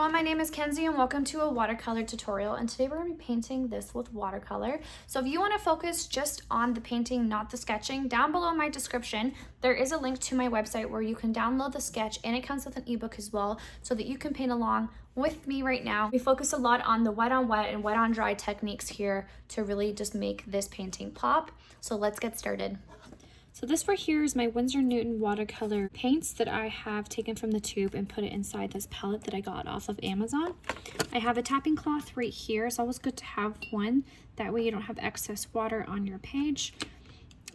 everyone, my name is Kenzie and welcome to a watercolor tutorial, and today we're going to be painting this with watercolor. So if you want to focus just on the painting, not the sketching, down below my description there is a link to my website where you can download the sketch, and it comes with an ebook as well so that you can paint along with me right now. We focus a lot on the wet on wet and wet on dry techniques here to really just make this painting pop. So let's get started. So this right here is my Winsor Newton watercolor paints that I have taken from the tube and put it inside this palette that I got off of Amazon. I have a tapping cloth right here. It's always good to have one. That way you don't have excess water on your page.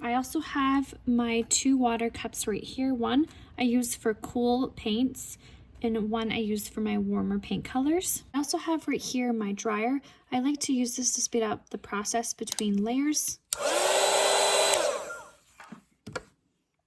I also have my two water cups right here. One I use for cool paints and one I use for my warmer paint colors. I also have right here my dryer. I like to use this to speed up the process between layers.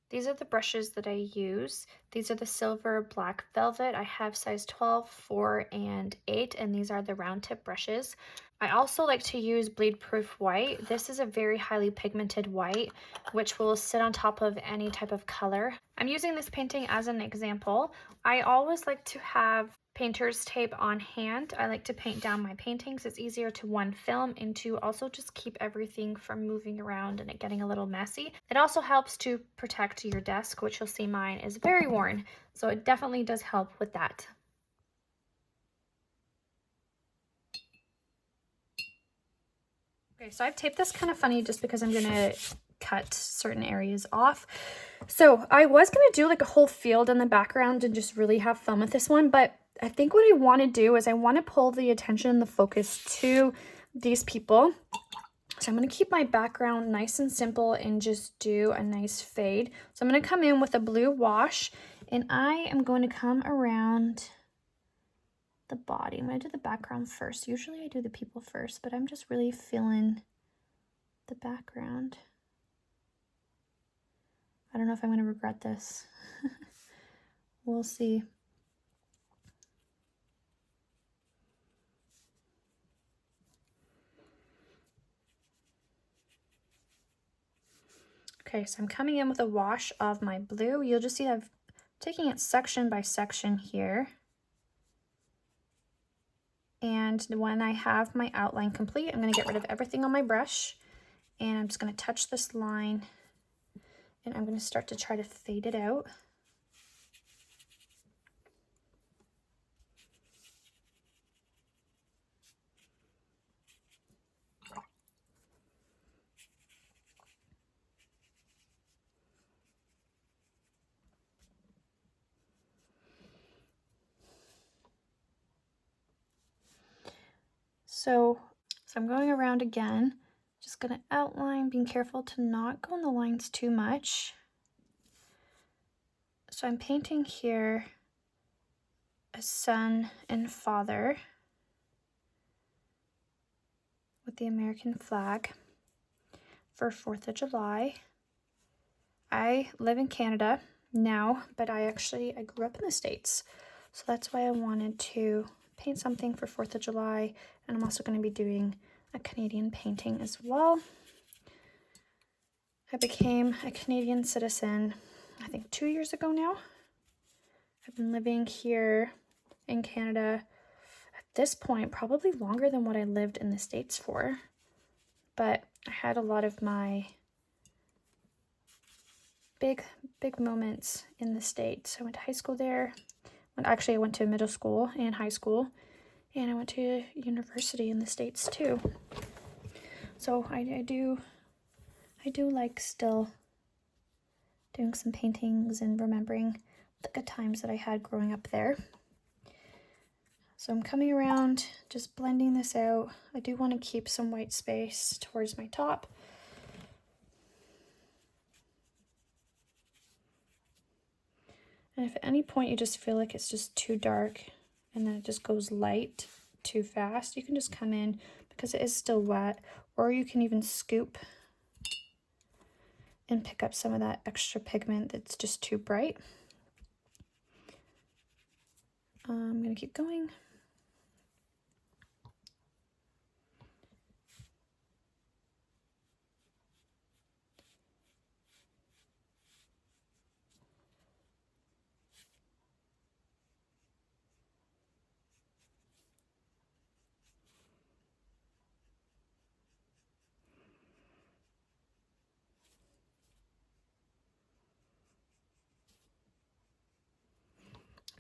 These are the brushes that I use. These are the silver black velvet. I have size 12, 4, and 8, and these are the round tip brushes. I also like to use bleed proof white. This is a very highly pigmented white, which will sit on top of any type of color. I'm using this painting as an example. I always like to have painter's tape on hand. I like to paint down my paintings. It's easier to one, film, and to also just keep everything from moving around and it getting a little messy. It also helps to protect your desk, which you'll see mine is very worn, so it definitely does help with that. Okay, so I've taped this kind of funny just because I'm gonna cut certain areas off. So I was gonna do like a whole field in the background and just really have fun with this one, but I think what I want to do is I want to pull the attention and the focus to these people. So I'm going to keep my background nice and simple and just do a nice fade. So I'm going to come in with a blue wash and I am going to come around the body. I'm going to do the background first. Usually I do the people first, but I'm just really feeling the background. I don't know if I'm going to regret this. We'll see. Okay, so I'm coming in with a wash of my blue. You'll just see I'm taking it section by section here. And when I have my outline complete, I'm going to get rid of everything on my brush. And I'm just going to touch this line. And I'm going to start to try to fade it out. So I'm going around again, just going to outline, being careful to not go in the lines too much. So I'm painting here a son and father with the American flag for 4th of July. I live in Canada now, but I grew up in the States. So that's why I wanted to paint something for 4th of July, and I'm also going to be doing a Canadian painting as well. I became a Canadian citizen, I think 2 years ago now. I've been living here in Canada at this point probably longer than what I lived in the States for, but I had a lot of my big moments in the States. I went to high school there. I went to middle school and high school, and I went to university in the States too. So I do like still doing some paintings and remembering the good times that I had growing up there. So I'm coming around, just blending this out. I do want to keep some white space towards my top. And if at any point you just feel like it's just too dark and then it just goes light too fast, you can just come in because it is still wet, or you can even scoop and pick up some of that extra pigment that's just too bright. I'm going to keep going.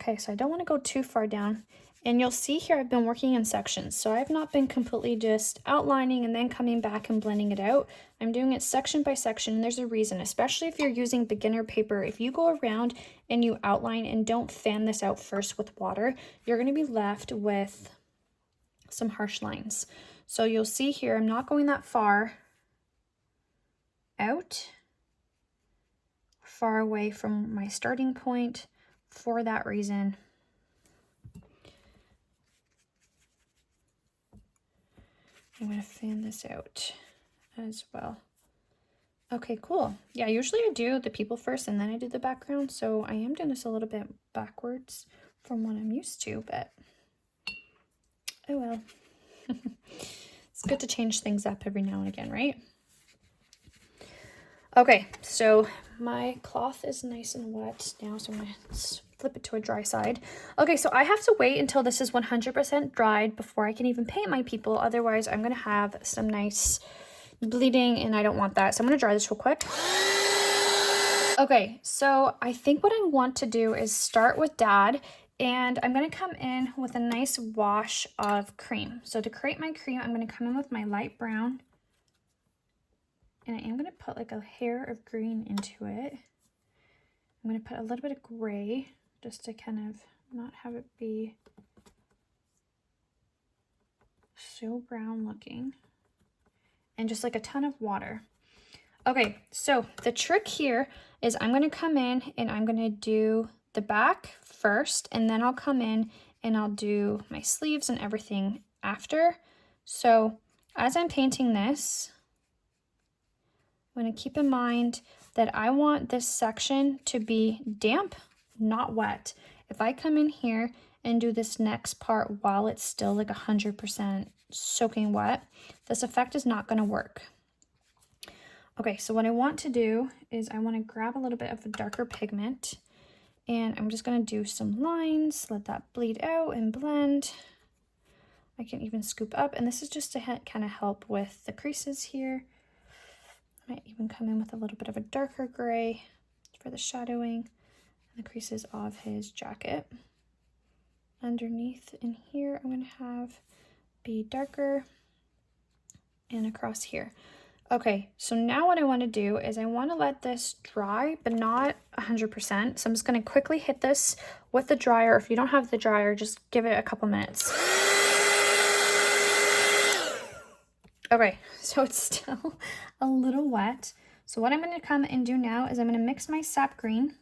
Okay, so I don't want to go too far down. And you'll see here I've been working in sections. So I've not been completely just outlining and then coming back and blending it out. I'm doing it section by section, and there's a reason, especially if you're using beginner paper. If you go around and you outline and don't fan this out first with water, you're going to be left with some harsh lines. So you'll see here I'm not going that far out, far away from my starting point for that reason. I'm going to fan this out as well. Okay, cool. Yeah, usually I do the people first and then I do the background, so I am doing this a little bit backwards from what I'm used to, but oh well. It's good to change things up every now and again, right? Okay, so my cloth is nice and wet now, so I'm going to flip it to a dry side. Okay, so I have to wait until this is 100% dried before I can even paint my people. Otherwise, I'm going to have some nice bleeding, and I don't want that. So I'm going to dry this real quick. Okay, so I think what I want to do is start with Dad, and I'm going to come in with a nice wash of cream. So to create my cream, I'm going to come in with my light brown. And I am going to put like a hair of green into it. I'm going to put a little bit of gray just to kind of not have it be so brown looking. And just like a ton of water. Okay, so the trick here is I'm going to come in and I'm going to do the back first. And then I'll come in and I'll do my sleeves and everything after. So as I'm painting this, I'm going to keep in mind that I want this section to be damp, not wet. If I come in here and do this next part while it's still like 100% soaking wet, this effect is not going to work. Okay, so what I want to do is I want to grab a little bit of a darker pigment, and I'm just going to do some lines, let that bleed out and blend. I can even scoop up, and this is just to kind of help with the creases here. Might even come in with a little bit of a darker gray for the shadowing and the creases of his jacket. Underneath in here, I'm going to have be darker, and across here. Okay, so now what I want to do is I want to let this dry, but not 100%. So I'm just going to quickly hit this with the dryer. If you don't have the dryer, just give it a couple minutes. Okay, so it's still a little wet. So what I'm going to come and do now is I'm going to mix my sap green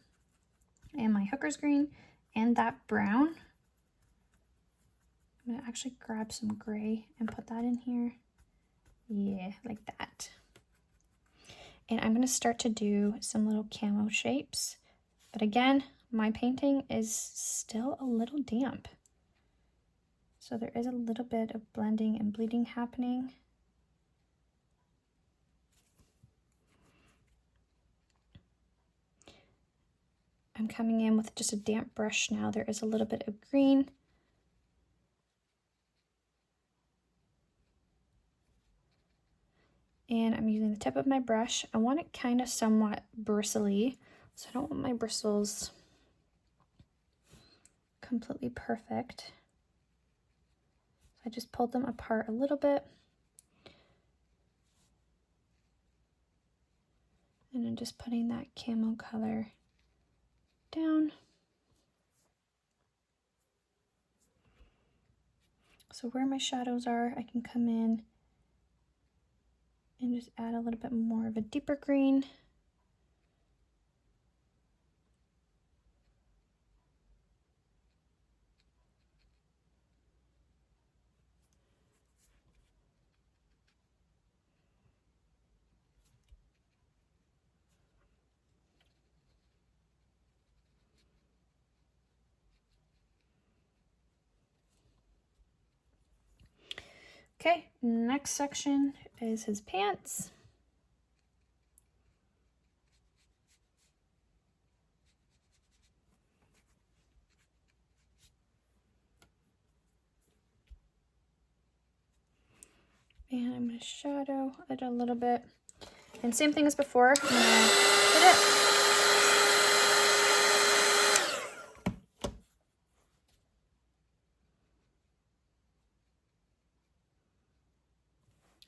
and my hooker's green and that brown. I'm going to actually grab some gray and put that in here. Yeah, like that. And I'm going to start to do some little camo shapes. But again, my painting is still a little damp. So there is a little bit of blending and bleeding happening. I'm coming in with just a damp brush now. There is a little bit of green. And I'm using the tip of my brush. I want it kind of somewhat bristly, so I don't want my bristles completely perfect. So I just pulled them apart a little bit. And I'm just putting that camo color down. So where my shadows are, I can come in and just add a little bit more of a deeper green. Okay, next section is his pants. And I'm going to shadow it a little bit. And same thing as before, I'm going to hit it.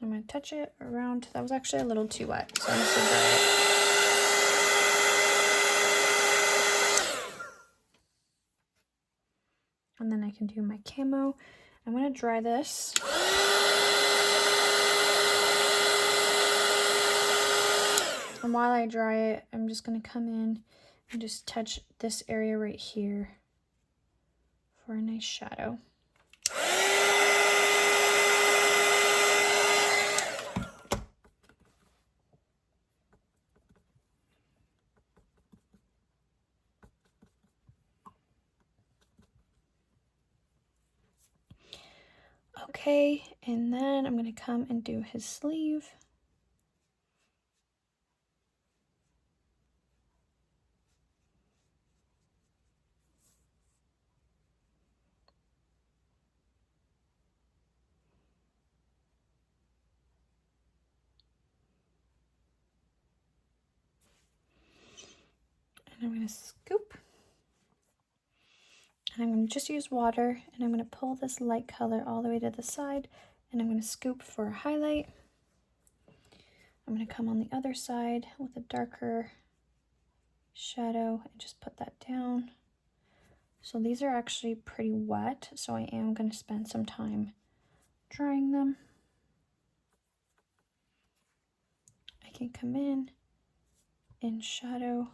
I'm going to touch it around. That was actually a little too wet, so I'm just going to dry it. And then I can do my camo. I'm going to dry this. And while I dry it, I'm just going to come in and just touch this area right here for a nice shadow. Okay, and then I'm going to come and do his sleeve. And I'm going to scoop. And I'm going to just use water, and I'm going to pull this light color all the way to the side, and I'm going to scoop for a highlight. I'm going to come on the other side with a darker shadow and just put that down. So these are actually pretty wet, so I am going to spend some time drying them. I can come in shadow,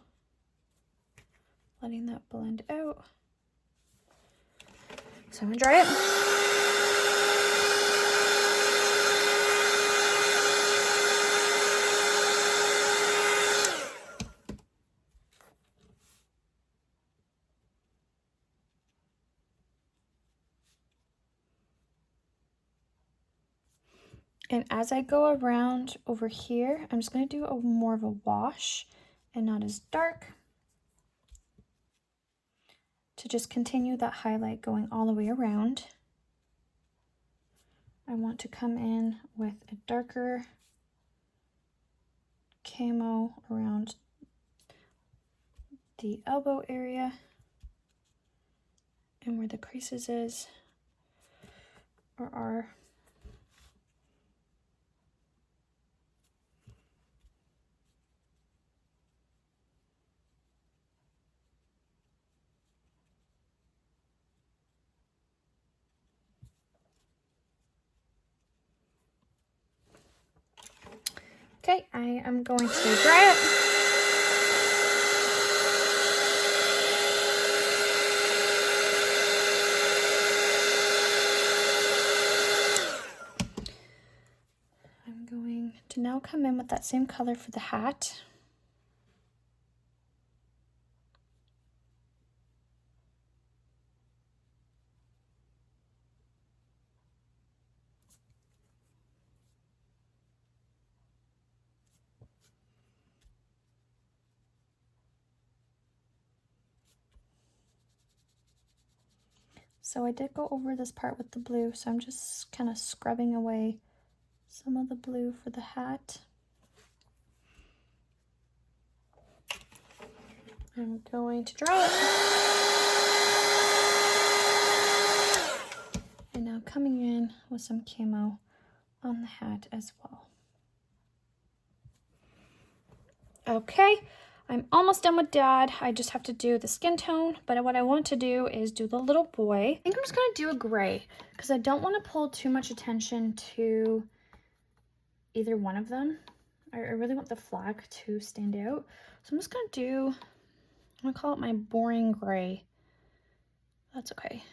letting that blend out. So I'm going to dry it. And as I go around over here, I'm just going to do more of a wash and not as dark, to just continue that highlight going all the way around. I want to come in with a darker camo around the elbow area and where the creases is or are. Okay, I am going to dry it. I'm going to now come in with that same color for the hat. So I did go over this part with the blue, so I'm just kind of scrubbing away some of the blue for the hat. I'm going to dry it. And now coming in with some camo on the hat as well. Okay, I'm almost done with Dad. I just have to do the skin tone, but what I want to do is do the little boy. I think I'm just gonna do a gray because I don't want to pull too much attention to either one of them. I really want the flag to stand out. So I'm just gonna I'm gonna call it my boring gray. That's okay.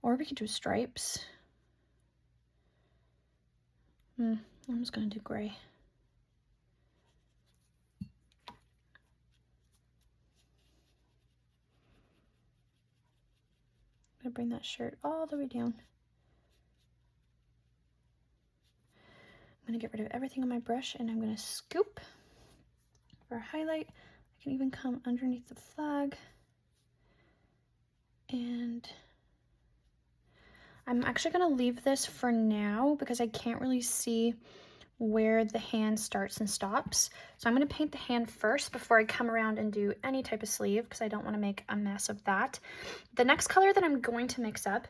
Or we could do stripes. I'm just gonna do gray. I'm gonna bring that shirt all the way down. I'm gonna get rid of everything on my brush and I'm gonna scoop for a highlight. I can even come underneath the flag. And I'm actually gonna leave this for now because I can't really see where the hand starts and stops. So I'm gonna paint the hand first before I come around and do any type of sleeve because I don't wanna make a mess of that. The next color that I'm going to mix up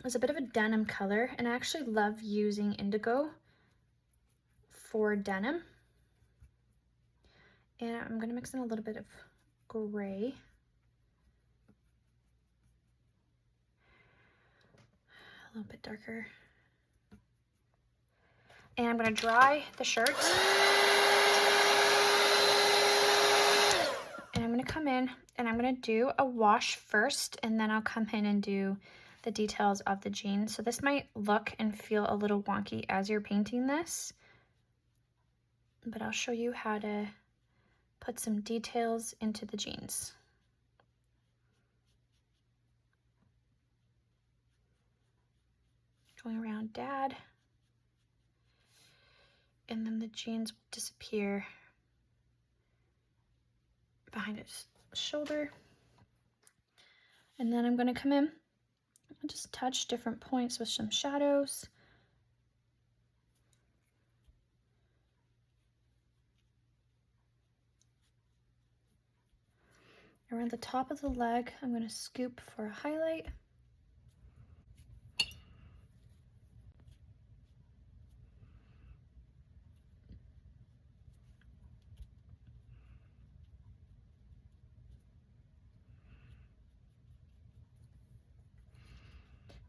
is a bit of a denim color, and I actually love using indigo for denim. And I'm gonna mix in a little bit of gray. A little bit darker. And I'm gonna dry the shirt. And I'm gonna come in and I'm gonna do a wash first, and then I'll come in and do the details of the jeans. So this might look and feel a little wonky as you're painting this, but I'll show you how to put some details into the jeans. Going around Dad, and then the jeans will disappear behind his shoulder. And then I'm gonna come in and just touch different points with some shadows. Around the top of the leg, I'm gonna scoop for a highlight.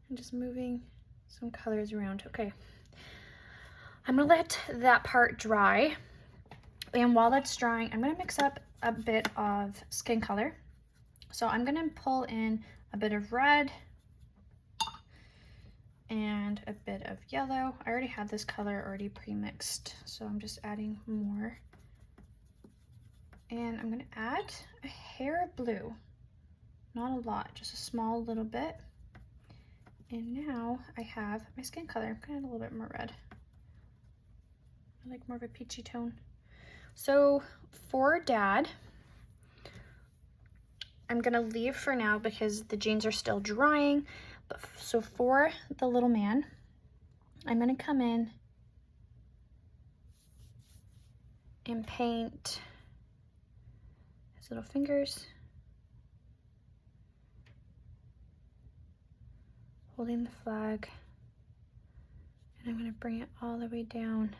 And just moving some colors around. Okay, I'm gonna let that part dry. And while that's drying, I'm gonna mix up a bit of skin color. So I'm gonna pull in a bit of red and a bit of yellow. I already have this color already pre-mixed, so I'm just adding more. And I'm gonna add a hair of blue. Not a lot, just a small little bit. And now I have my skin color. I'm gonna add a little bit more red. I like more of a peachy tone. So for Dad, I'm gonna leave for now because the jeans are still drying. But so for the little man, I'm gonna come in and paint his little fingers, holding the flag, and I'm gonna bring it all the way down.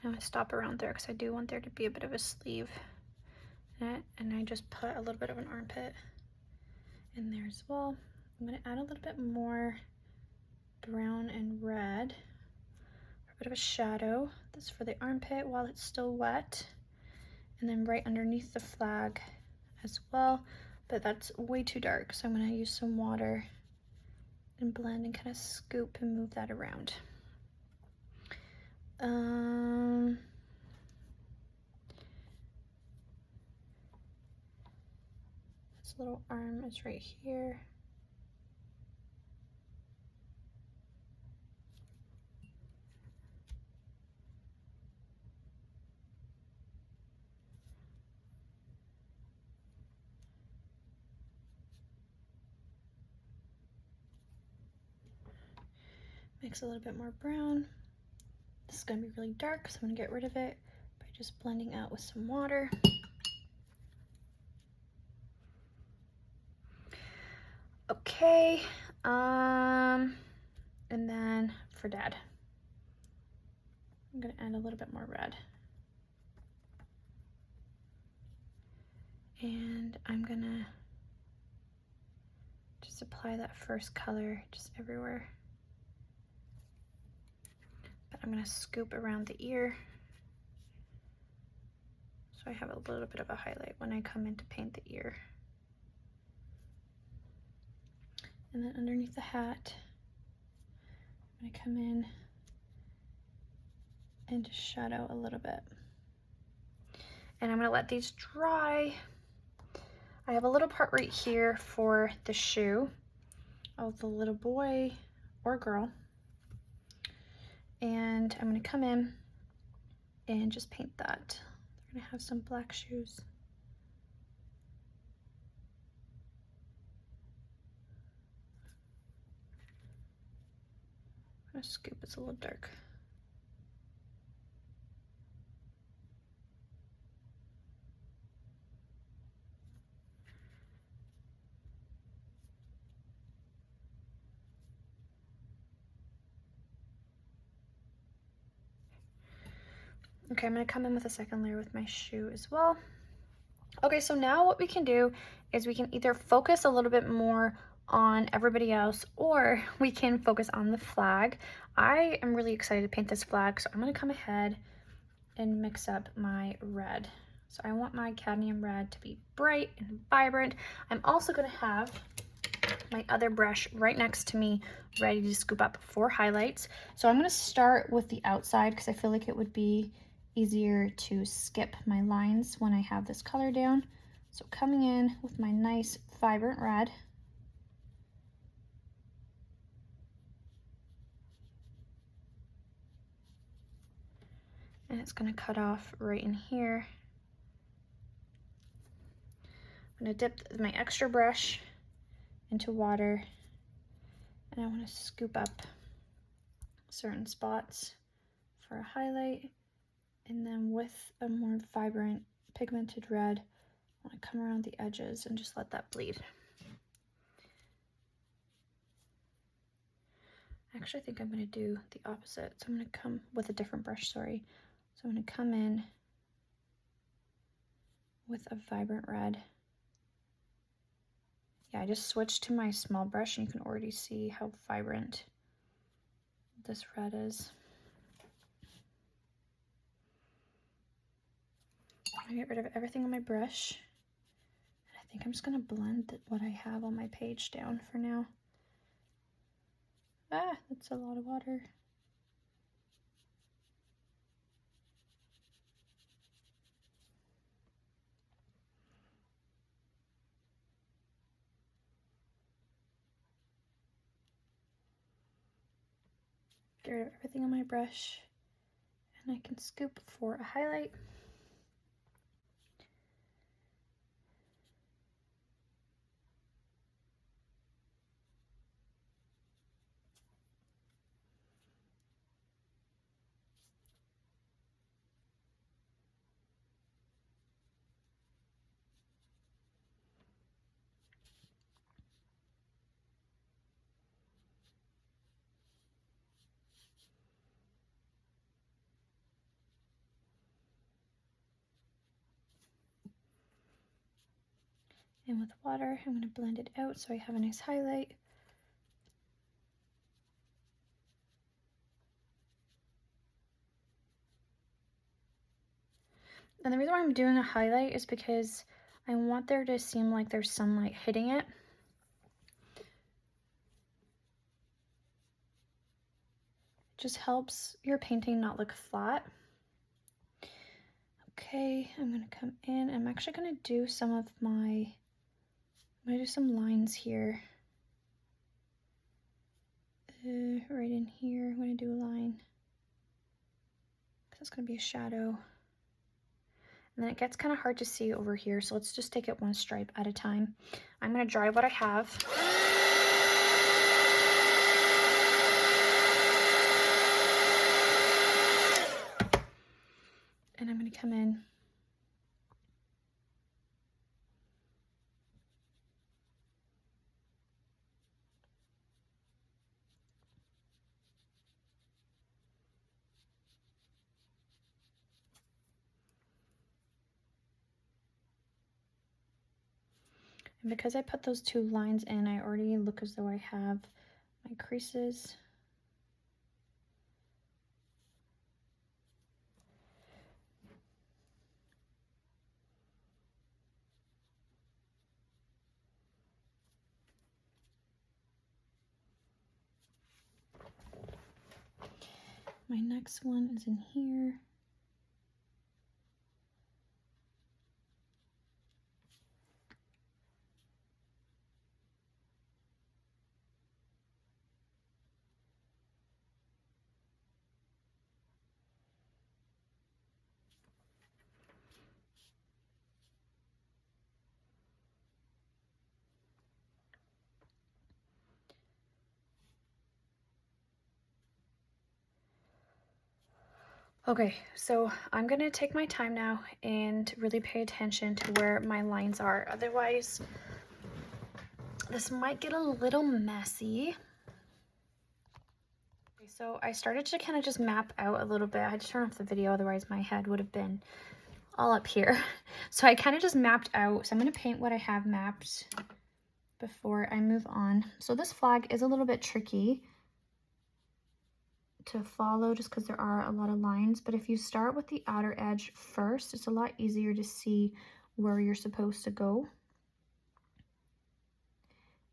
I'm gonna stop around there because I do want there to be a bit of a sleeve. And I just put a little bit of an armpit in there as well. I'm gonna add a little bit more brown and red for a bit of a shadow. This is for the armpit while it's still wet. And then right underneath the flag as well, but that's way too dark. So I'm gonna use some water and blend and kind of scoop and move that around. This little arm is right here. Mix a little bit more brown. This is gonna be really dark, so I'm gonna get rid of it by just blending out with some water. Okay, and then for Dad, I'm gonna add a little bit more red. And I'm gonna just apply that first color just everywhere. But I'm gonna scoop around the ear so I have a little bit of a highlight when I come in to paint the ear. And then underneath the hat, I'm gonna come in and just shadow a little bit. And I'm gonna let these dry. I have a little part right here for the shoe of the little boy or girl. And I'm gonna come in and just paint that. They're gonna have some black shoes. I'm gonna scoop, it's a little dark. Okay, I'm gonna come in with a second layer with my shoe as well. Okay, so now what we can do is we can either focus a little bit more on everybody else, or we can focus on the flag. I am really excited to paint this flag, so I'm gonna come ahead and mix up my red. So I want my cadmium red to be bright and vibrant. I'm also gonna have my other brush right next to me, ready to scoop up 4 highlights. So I'm gonna start with the outside because I feel like it would be easier to skip my lines when I have this color down. So coming in with my nice vibrant red. And it's gonna cut off right in here. I'm gonna dip my extra brush into water, and I wanna scoop up certain spots for a highlight. And then with a more vibrant pigmented red, I want to come around the edges and just let that bleed. Actually, I think I'm going to do the opposite. So I'm going to come with a different brush, sorry. So I'm going to come in with a vibrant red. Yeah, I just switched to my small brush and you can already see how vibrant this red is. I get rid of everything on my brush. And I think I'm just going to blend what I have on my page down for now. Ah, that's a lot of water. Get rid of everything on my brush, and I can scoop for a highlight. And with water, I'm going to blend it out so I have a nice highlight. And the reason why I'm doing a highlight is because I want there to seem like there's sunlight hitting it. It just helps your painting not look flat. Okay, I'm going to come in. I'm actually going to do some of my, I'm going to do some lines here. Right in here, I'm going to do a line. Because it's going to be a shadow. And then it gets kind of hard to see over here, so let's just take it one stripe at a time. I'm going to dry what I have. And I'm going to come in and because I put those 2 lines in, I already look as though I have my creases. My next one is in here. Okay, so I'm gonna take my time now and really pay attention to where my lines are. Otherwise, this might get a little messy. Okay, So I started to kind of just map out a little bit. I had to turn off the video, otherwise my head would have been all up here. So I kind of just mapped out. So I'm going to paint what I have mapped before I move on. So this flag is a little bit tricky to follow just because there are a lot of lines, but if you start with the outer edge first, it's a lot easier to see where you're supposed to go.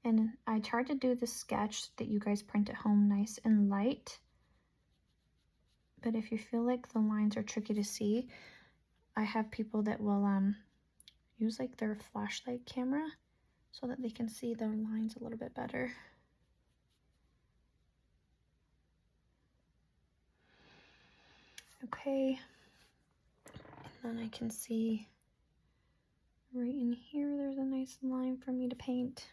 And I tried to do the sketch that you guys print at home nice and light, but if you feel like the lines are tricky to see, I have people that will use like their flashlight camera so that they can see the lines a little bit better. Okay, and then I can see right in here there's a nice line for me to paint.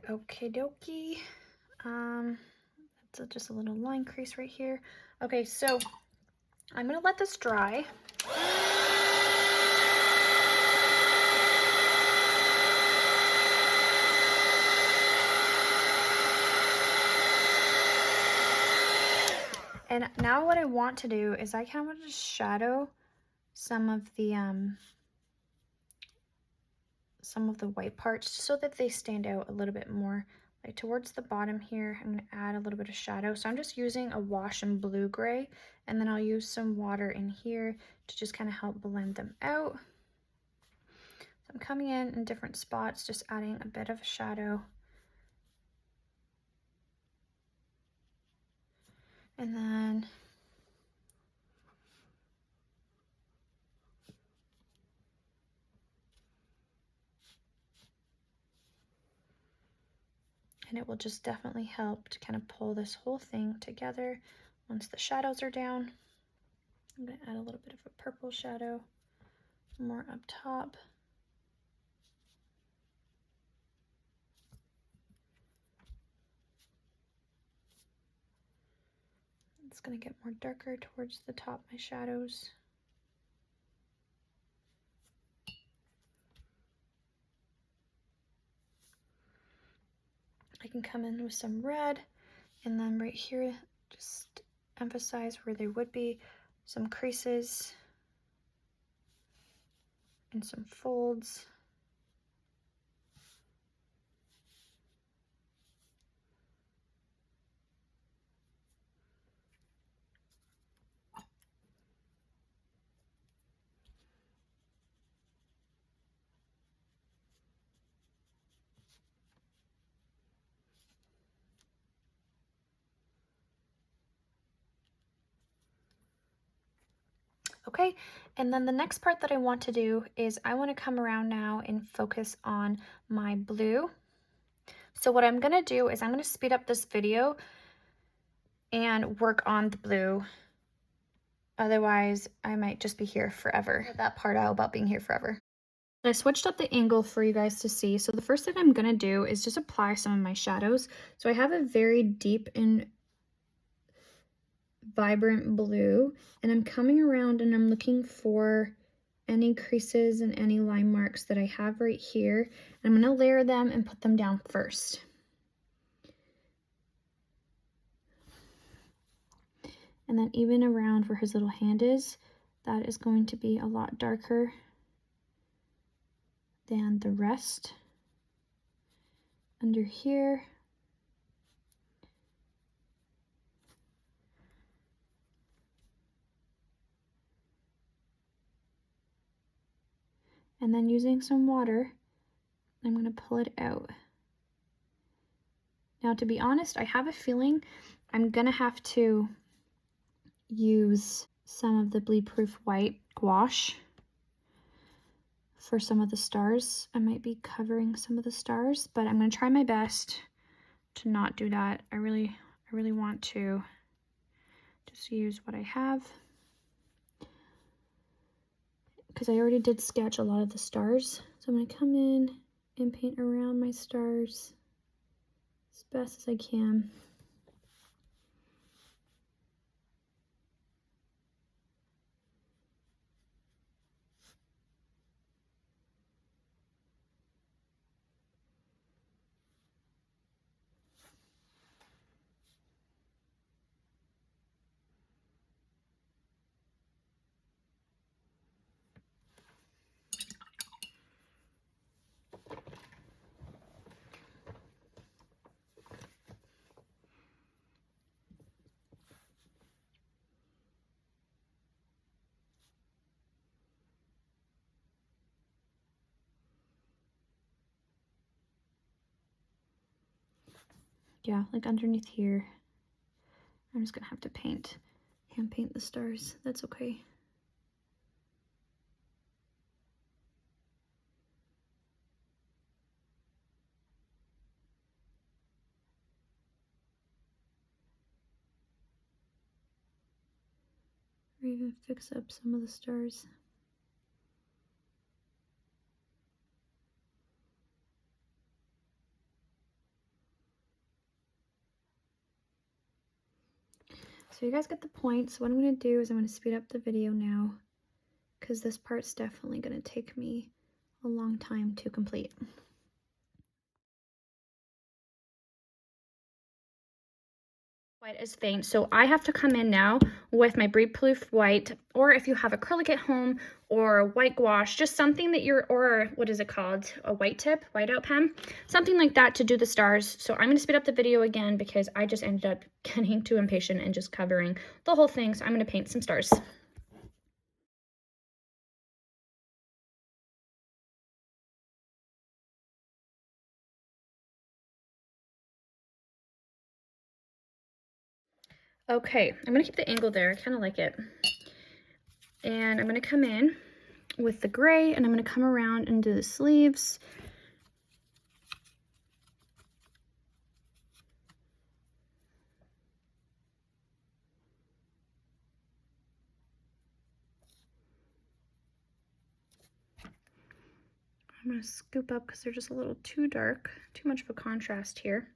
Okie dokie. That's just a little line crease right here. Okay, so I'm gonna let this dry. And now what I want to do is I kind of want to shadow some of the white parts so that they stand out a little bit more. Like towards the bottom here, I'm going to add a little bit of shadow. So I'm just using a wash and blue gray, and then I'll use some water in here to just kind of help blend them out. So I'm coming in different spots, just adding a bit of shadow. And then it will just definitely help to kind of pull this whole thing together once the shadows are down. I'm going to add a little bit of a purple shadow more up top. It's going to get more darker towards the top, my shadows. I can come in with some red, and then right here, just emphasize where there would be some creases and some folds. Okay, and then the next part that I want to do is I want to come around now and focus on my blue. So what I'm going to do is I'm going to speed up this video and work on the blue. Otherwise, I might just be here forever. That part out about being here forever. I switched up the angle for you guys to see. So the first thing I'm going to do is just apply some of my shadows. So I have a very deep and vibrant blue, and I'm coming around and I'm looking for any creases and any line marks that I have right here. I'm going to layer them and put them down first. And then even around where his little hand is, that is going to be a lot darker than the rest. Under here, And then using some water, I'm gonna pull it out. Now, to be honest, I have a feeling I'm gonna have to use some of the bleed proof white gouache for some of the stars. I might be covering some of the stars, but I'm gonna try my best to not do that. I really want to just use what I have, because I already did sketch a lot of the stars. So I'm gonna come in and paint around my stars as best as I can. Yeah, like underneath here, I'm just gonna have to hand paint the stars. That's okay. Or even fix up some of the stars. So you guys get the point. So what I'm going to do is I'm going to speed up the video now, because this part's definitely going to take me a long time to complete. White is faint, so I have to come in now with my bleed proof white, or if you have acrylic at home, or white gouache, just something that you're, or what is it called, a white tip, whiteout pen, something like that to do the stars. So I'm going to speed up the video again because I just ended up getting too impatient and just covering the whole thing. So I'm going to paint some stars. Okay, I'm gonna keep the angle there. I kind of like it. And I'm gonna come in with the gray, and I'm gonna come around and do the sleeves. I'm gonna scoop up because they're just a little too dark, too much of a contrast here.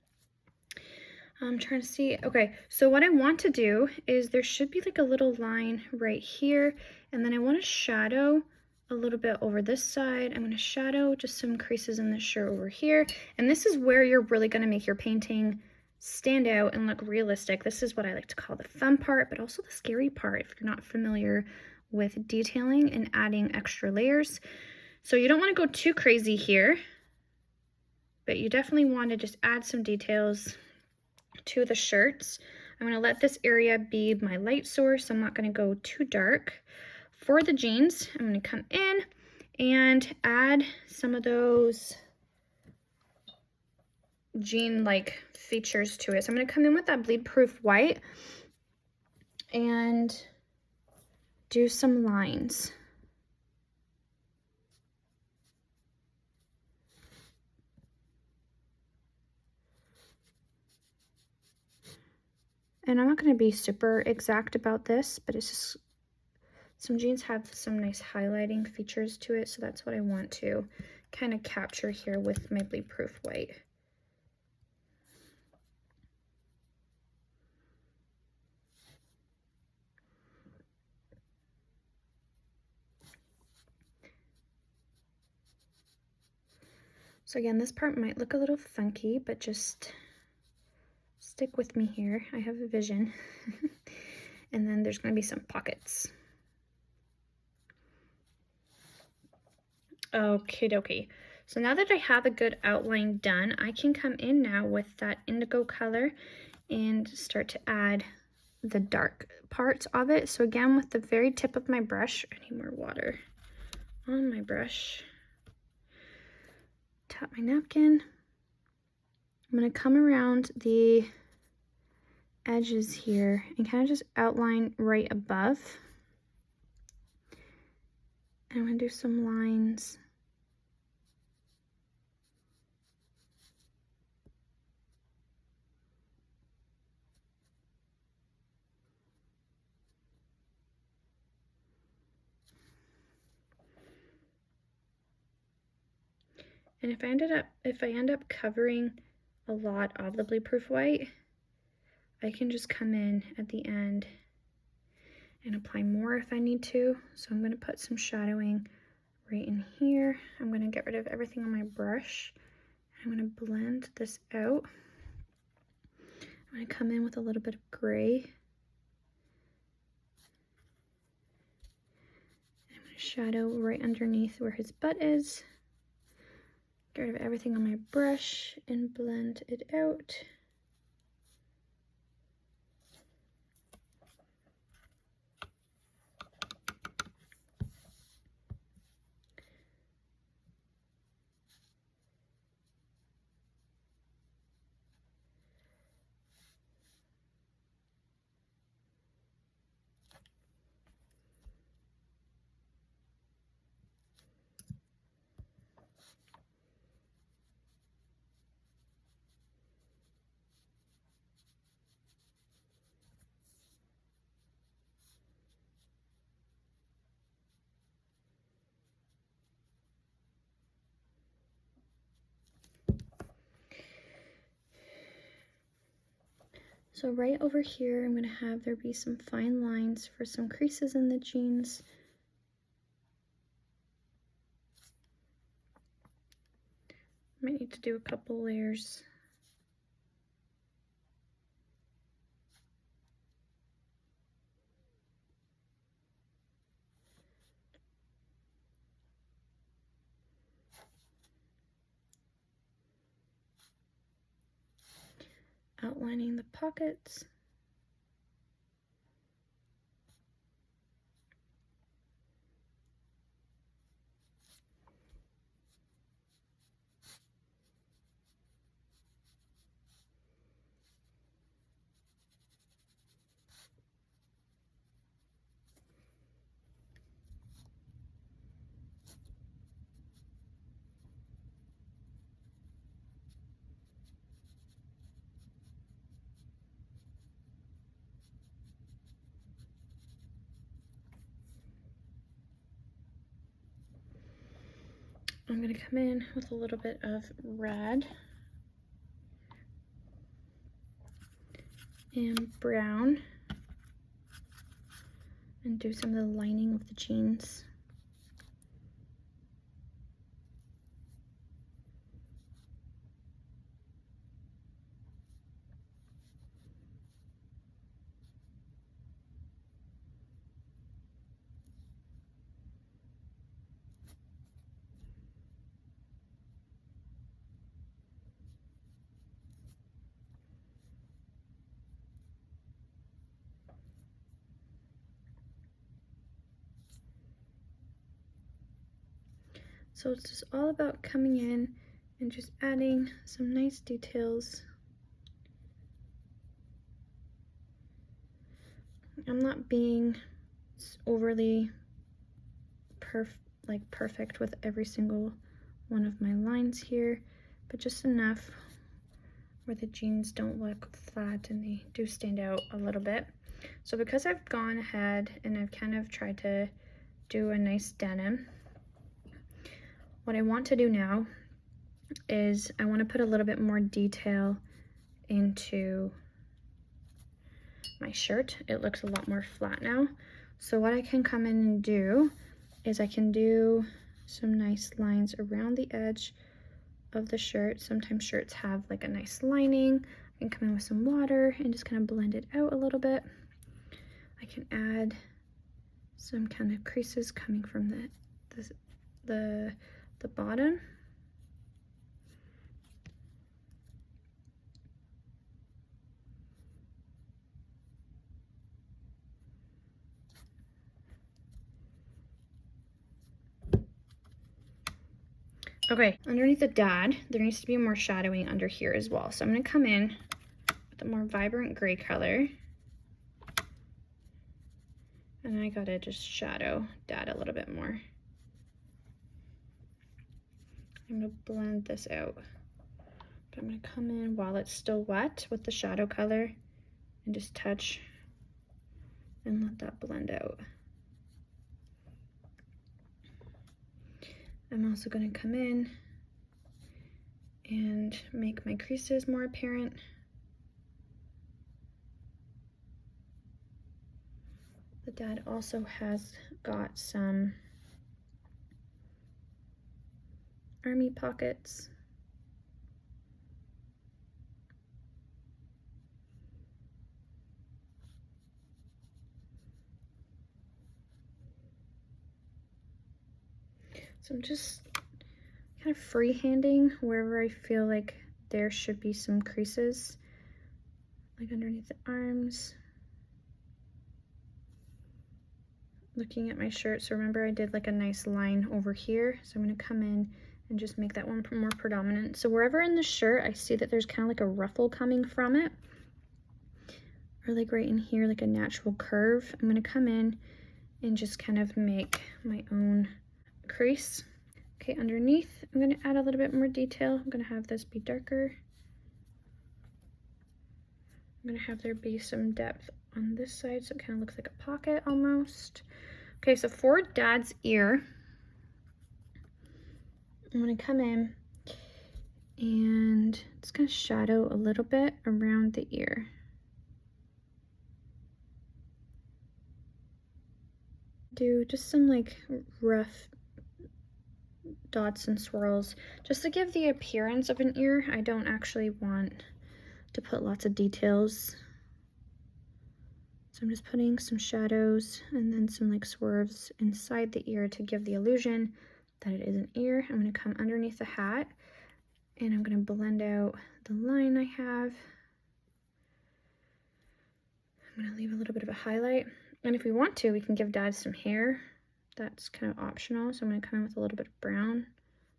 I'm trying to see. Okay, so what I want to do is there should be like a little line right here, and then I want to shadow a little bit over this side. I'm going to shadow just some creases in this shirt over here, and this is where you're really going to make your painting stand out and look realistic. This is what I like to call the fun part, but also the scary part if you're not familiar with detailing and adding extra layers. So you don't want to go too crazy here, but you definitely want to just add some details to the shirts. I'm going to let this area be my light source. I'm not going to go too dark. For the jeans, I'm going to come in and add some of those jean-like features to it. So I'm going to come in with that bleed proof white and do some lines. And I'm not going to be super exact about this, but it's just, some jeans have some nice highlighting features to it, so that's what I want to kind of capture here with my bleed proof white. So again, this part might look a little funky, but just stick with me here. I have a vision. And then there's going to be some pockets. Okie dokie. So now that I have a good outline done, I can come in now with that indigo color and start to add the dark parts of it. So again, with the very tip of my brush, I need more water on my brush. tap my napkin. I'm going to come around the edges here and kind of just outline right above. And I'm going to do some lines. And if I end up covering a lot of the Blueproof white, I can just come in at the end and apply more if I need to. So I'm going to put some shadowing right in here. I'm going to get rid of everything on my brush. I'm going to blend this out. I'm going to come in with a little bit of gray. I'm going to shadow right underneath where his butt is. Get rid of everything on my brush and blend it out. So right over here, I'm going to have there be some fine lines for some creases in the jeans. Might need to do a couple layers. Outlining the pockets. I'm going to come in with a little bit of red and brown and do some of the lining of the jeans. So it's just all about coming in and just adding some nice details. I'm not being overly perfect with every single one of my lines here, but just enough where the jeans don't look flat and they do stand out a little bit. So because I've gone ahead and I've kind of tried to do a nice denim, what I want to do now is I want to put a little bit more detail into my shirt. It looks a lot more flat now. So what I can come in and do is I can do some nice lines around the edge of the shirt. Sometimes shirts have like a nice lining. I can come in with some water and just kind of blend it out a little bit. I can add some kind of creases coming from the bottom. Okay, underneath the dad, there needs to be more shadowing under here as well. So I'm gonna come in with a more vibrant gray color. And I gotta just shadow dad a little bit more. I'm gonna blend this out. But I'm gonna come in while it's still wet with the shadow color and just touch and let that blend out. I'm also gonna come in and make my creases more apparent. The dad also has got some army pockets. So I'm just kind of freehanding wherever I feel like there should be some creases, like underneath the arms. Looking at my shirt, so remember I did like a nice line over here, so I'm going to come in and just make that one more predominant. So wherever in the shirt I see that there's kind of like a ruffle coming from it, or like right in here, like a natural curve, I'm going to come in and just kind of make my own crease. Okay, underneath, I'm going to add a little bit more detail. I'm going to have this be darker. I'm going to have there be some depth on this side, so it kind of looks like a pocket almost. Okay, so for dad's ear, I'm going to come in and just kind of shadow a little bit around the ear. Do just some like rough dots and swirls just to give the appearance of an ear. I don't actually want to put lots of details, so I'm just putting some shadows and then some like swerves inside the ear to give the illusion that it is an ear. I'm going to come underneath the hat and I'm going to blend out the line I have. I'm going to leave a little bit of a highlight, and if we want to, we can give dad some hair. That's kind of optional, so I'm going to come in with a little bit of brown,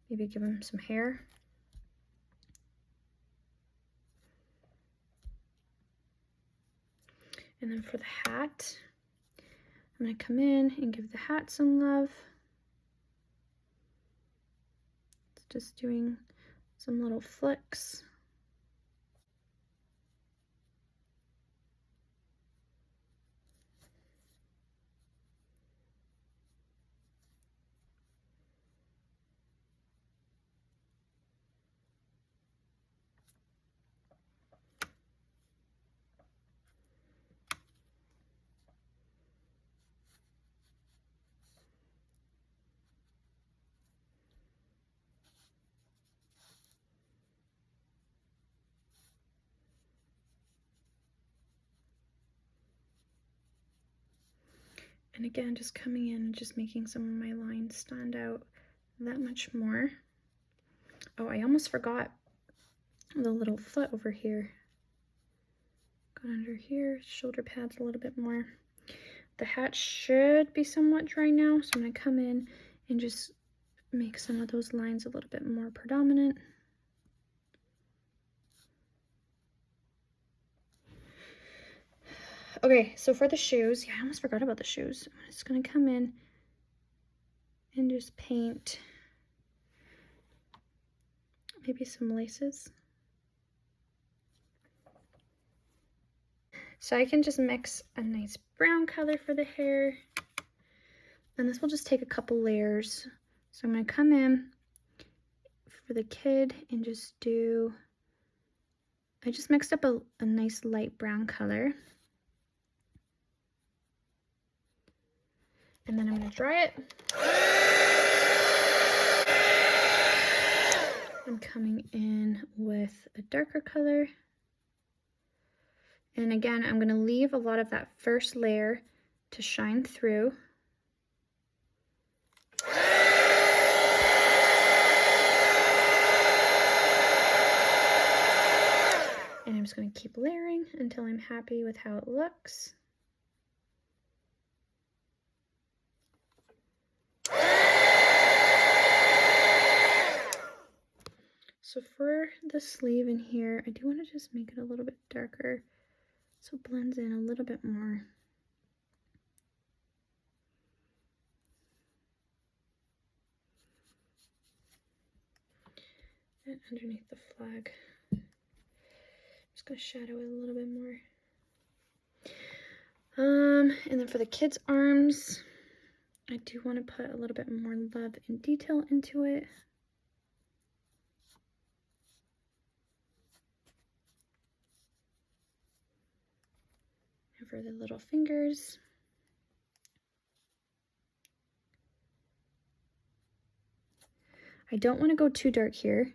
maybe give him some hair. And then for the hat, I'm going to come in and give the hat some love. It's just doing some little flicks. And again, just coming in and just making some of my lines stand out that much more. Oh, I almost forgot the little foot over here. Go under here, shoulder pads a little bit more. The hat should be somewhat dry now, so I'm going to come in and just make some of those lines a little bit more predominant. Okay, so for the shoes, yeah, I almost forgot about the shoes. I'm just going to come in and just paint maybe some laces. So I can just mix a nice brown color for the hair, and this will just take a couple layers. So I'm going to come in for the kid and just do, I just mixed up a nice light brown color. And then I'm going to dry it. I'm coming in with a darker color. And again, I'm going to leave a lot of that first layer to shine through. And I'm just going to keep layering until I'm happy with how it looks. So for the sleeve in here, I do want to just make it a little bit darker so it blends in a little bit more. And underneath the flag, I'm just going to shadow it a little bit more. And then for the kids' arms, I do want to put a little bit more love and detail into it. And for the little fingers, I don't want to go too dark here,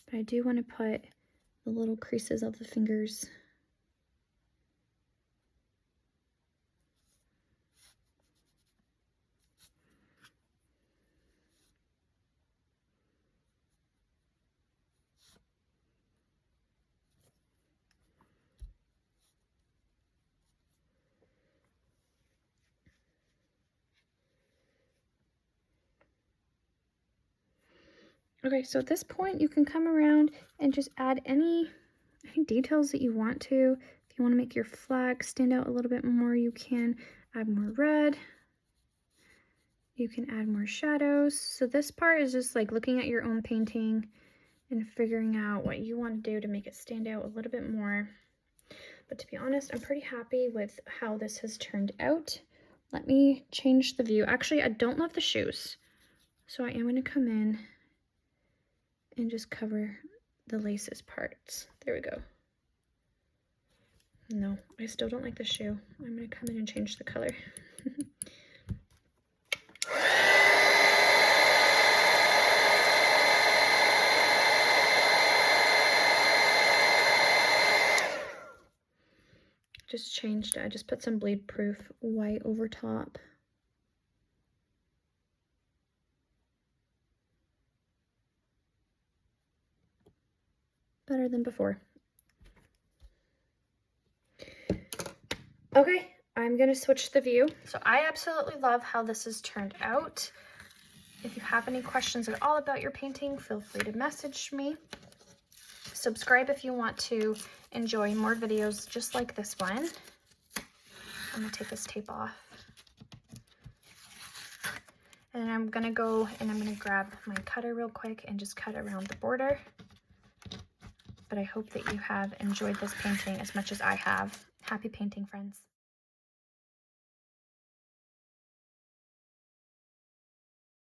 but I do want to put the little creases of the fingers. Okay, so at this point you can come around and just add any details that you want to. If you want to make your flag stand out a little bit more, you can add more red. You can add more shadows. So this part is just like looking at your own painting and figuring out what you want to do to make it stand out a little bit more. But to be honest, I'm pretty happy with how this has turned out. Let me change the view. Actually, I don't love the shoes, so I am going to come in and just cover the laces parts. There we go. No, I still don't like the shoe. I'm going to come in and change the color. Just changed it. I just put some bleed proof white over top. Better than before. Okay, I'm gonna switch the view. So I absolutely love how this has turned out. If you have any questions at all about your painting, feel free to message me. Subscribe if you want to enjoy more videos just like this one. I'm gonna take this tape off. And I'm gonna go and I'm gonna grab my cutter real quick and just cut around the border. But I hope that you have enjoyed this painting as much as I have. Happy painting, friends.